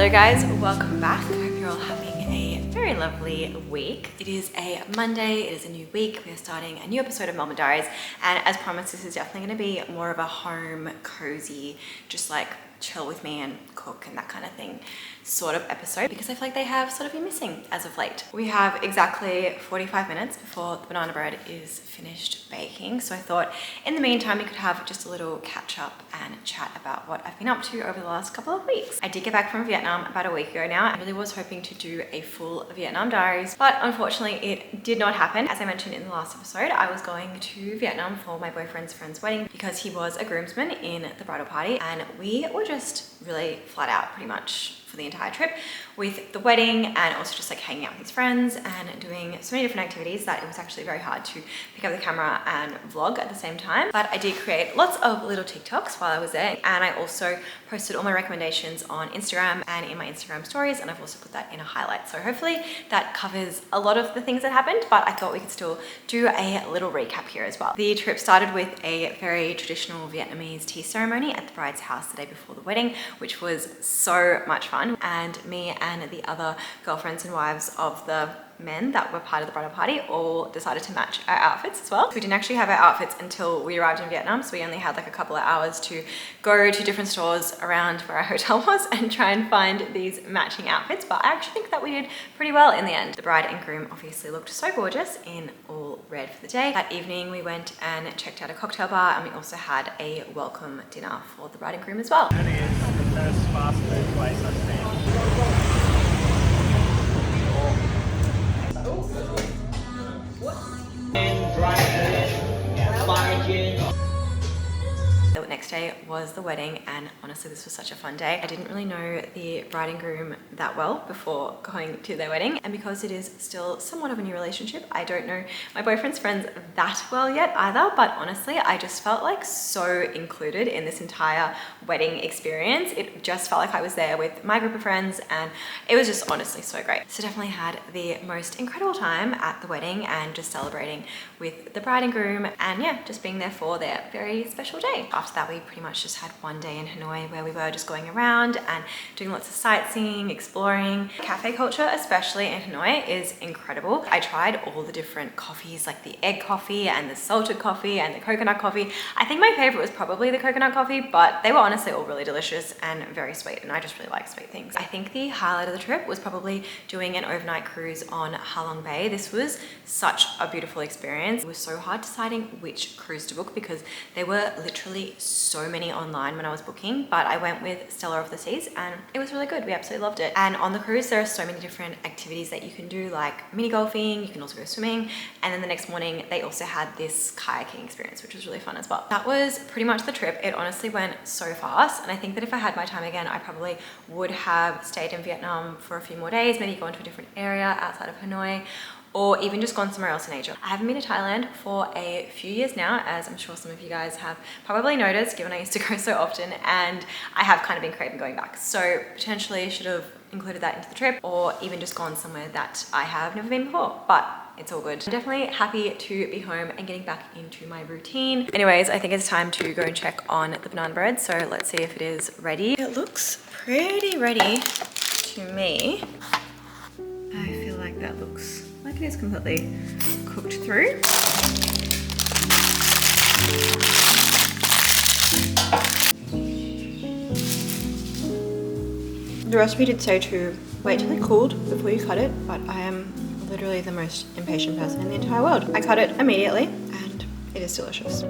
Hello guys, welcome back. I hope you're all having a very lovely week. It is a Monday, it is a new week. We are starting a new episode of Melbourne Diaries, and as promised, this is definitely going to be more of a home, cozy, just like chill with me and cook and that kind of thing sort of episode, because I feel like they have sort of been missing as of late. We have exactly 45 minutes before the banana bread is finished baking, so I thought in the meantime we could have just a little catch up and chat about what I've been up to over the last couple of weeks. I did get back from Vietnam about a week ago now. I really was hoping to do a full Vietnam diaries, but unfortunately it did not happen. As I mentioned in the last episode, I was going to Vietnam for my boyfriend's friend's wedding because he was a groomsman in the bridal party, and we were just really flat out pretty much for the entire trip with the wedding, and also just like hanging out with his friends and doing so many different activities that it was actually very hard to pick up the camera and vlog at the same time. But I did create lots of little TikToks while I was there, and I also posted all my recommendations on Instagram and in my Instagram stories, and I've also put that in a highlight. So hopefully that covers a lot of the things that happened, but I thought we could still do a little recap here as well. The trip started with a very traditional Vietnamese tea ceremony at the bride's house the day before the wedding, which was so much fun. And me and the other girlfriends and wives of the men that were part of the bridal party all decided to match our outfits as well. So we didn't actually have our outfits until we arrived in Vietnam, so we only had like a couple of hours to go to different stores around where our hotel was and try and find these matching outfits, but I actually think that we did pretty well in the end. The bride and groom obviously looked so gorgeous in all red for the day. That evening we went and checked out a cocktail bar, and we also had a welcome dinner for the bride and groom as well. That is the first fast food place I've seen. And dry fish, sparging. The next day was the wedding, and honestly this was such a fun day. I didn't really know the bride and groom that well before going to their wedding, and because it is still somewhat of a new relationship, I don't know my boyfriend's friends that well yet either, but honestly I just felt like so included in this entire wedding experience. It just felt like I was there with my group of friends, and it was just honestly so great. So definitely had the most incredible time at the wedding and just celebrating with the bride and groom, and yeah, just being there for their very special day. After that we pretty much just had one day in Hanoi where we were just going around and doing lots of sightseeing, exploring. Cafe culture, especially in Hanoi, is incredible. I tried all the different coffees, like the egg coffee and the salted coffee and the coconut coffee. I think my favorite was probably the coconut coffee, but they were honestly all really delicious and very sweet, and I just really like sweet things. I think the highlight of the trip was probably doing an overnight cruise on Halong Bay. This was such a beautiful experience. It was so hard deciding which cruise to book because there were literally so many online when I was booking, but I went with Stellar of the Seas and it was really good. We absolutely loved it. And on the cruise there are so many different activities that you can do, like mini golfing, you can also go swimming, and then the next morning they also had this kayaking experience, which was really fun as well. That was pretty much the trip. It honestly went so fast, and I think that if I had my time again I probably would have stayed in Vietnam for a few more days, maybe gone to a different area outside of Hanoi, or even just gone somewhere else in Asia. I haven't been to Thailand for a few years now, as I'm sure some of you guys have probably noticed, given I used to go so often, and I have kind of been craving going back. So potentially should have included that into the trip, or even just gone somewhere that I have never been before, but it's all good. I'm definitely happy to be home and getting back into my routine. Anyways, I think it's time to go and check on the banana bread, so let's see if it is ready. It looks pretty ready to me. I feel like that looks like it is completely cooked through. The recipe did say to wait till it cooled before you cut it, but I am literally the most impatient person in the entire world. I cut it immediately and it is delicious.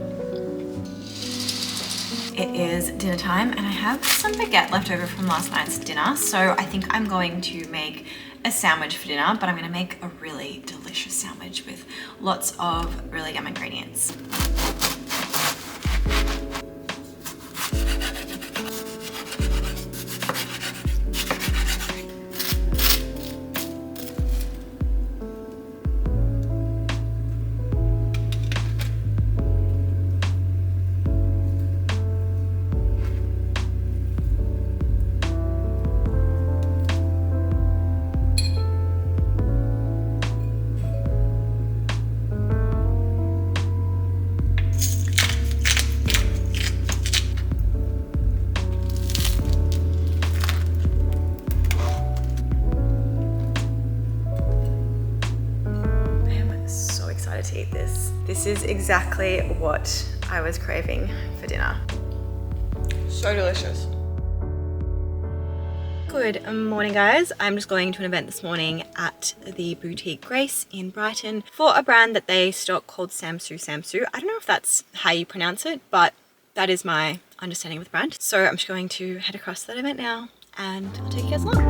It is dinner time and I have some baguette left over from last night's dinner, so I think I'm going to make a sandwich for dinner, but I'm gonna make a really delicious sandwich with lots of really yum ingredients. excited to eat this. This is exactly what I was craving for dinner. So delicious. Good morning, guys. I'm just going to an event this morning at the Boutique Grace in Brighton for a brand that they stock called Samsu Samsu. I don't know if that's how you pronounce it, but that is my understanding of the brand. So I'm just going to head across to that event now and I'll take you guys along.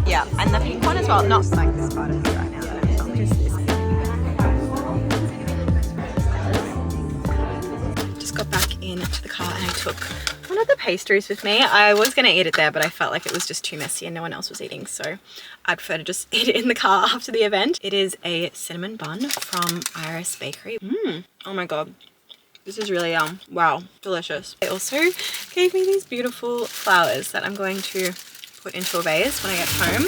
Yeah, and the pink one as well, not like this part of it right now. Just this. Just got back into the car and I took one of the pastries with me. I was going to eat it there, but I felt like it was just too messy and no one else was eating, so I prefer to just eat it in the car after the event. It is a cinnamon bun from Iris Bakery. Oh my god, this is really yum. Wow, delicious. They also gave me these beautiful flowers that I'm going to put into a vase when I get home.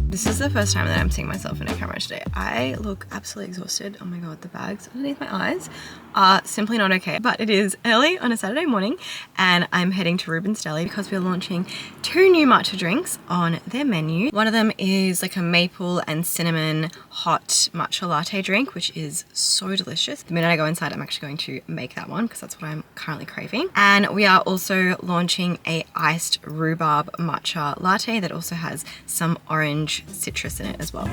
This is the first time that I'm seeing myself in a camera today. I look absolutely exhausted. Oh my god, the bags underneath my eyes are simply not okay. But it is early on a Saturday morning and I'm heading to Ruben's Deli because we're launching 2 new matcha drinks on their menu. One of them is like a maple and cinnamon hot matcha latte drink, which is so delicious. The minute I go inside, I'm actually going to make that one because that's what I'm currently craving. And we are also launching a iced rhubarb matcha latte that also has some orange citrus in it as well.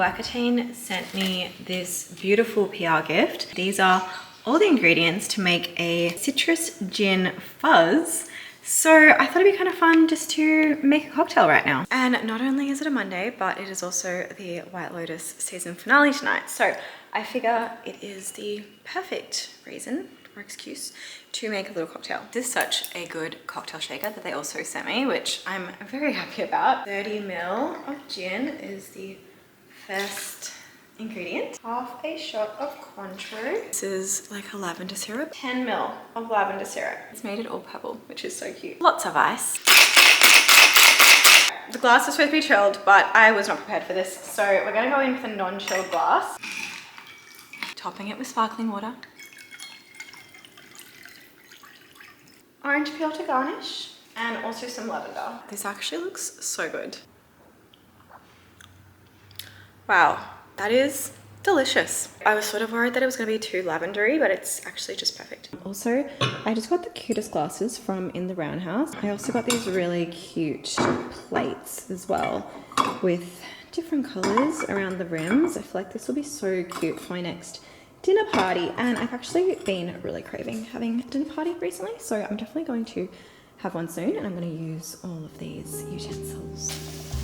Aquitaine sent me this beautiful PR gift. These are all the ingredients to make a citrus gin fuzz. So I thought it'd be kind of fun just to make a cocktail right now. And not only is it a Monday, but it is also the White Lotus season finale tonight. So I figure it is the perfect reason or excuse to make a little cocktail. This is such a good cocktail shaker that they also sent me, which I'm very happy about. 30 ml of gin is the first ingredient. Half a shot of Cointreau. This is like a lavender syrup. 10 ml of lavender syrup. It's made it all purple, which is so cute. Lots of ice. The glass is supposed to be chilled, but I was not prepared for this. So we're gonna go in with a non-chilled glass. Topping it with sparkling water. Orange peel to garnish, and also some lavender. This actually looks so good. Wow, that is delicious. I was sort of worried that it was gonna be too lavendery, but it's actually just perfect. Also, I just got the cutest glasses from In the Roundhouse. I also got these really cute plates as well with different colors around the rims. I feel like this will be so cute for my next dinner party. And I've actually been really craving having a dinner party recently, so I'm definitely going to have one soon, and I'm gonna use all of these utensils.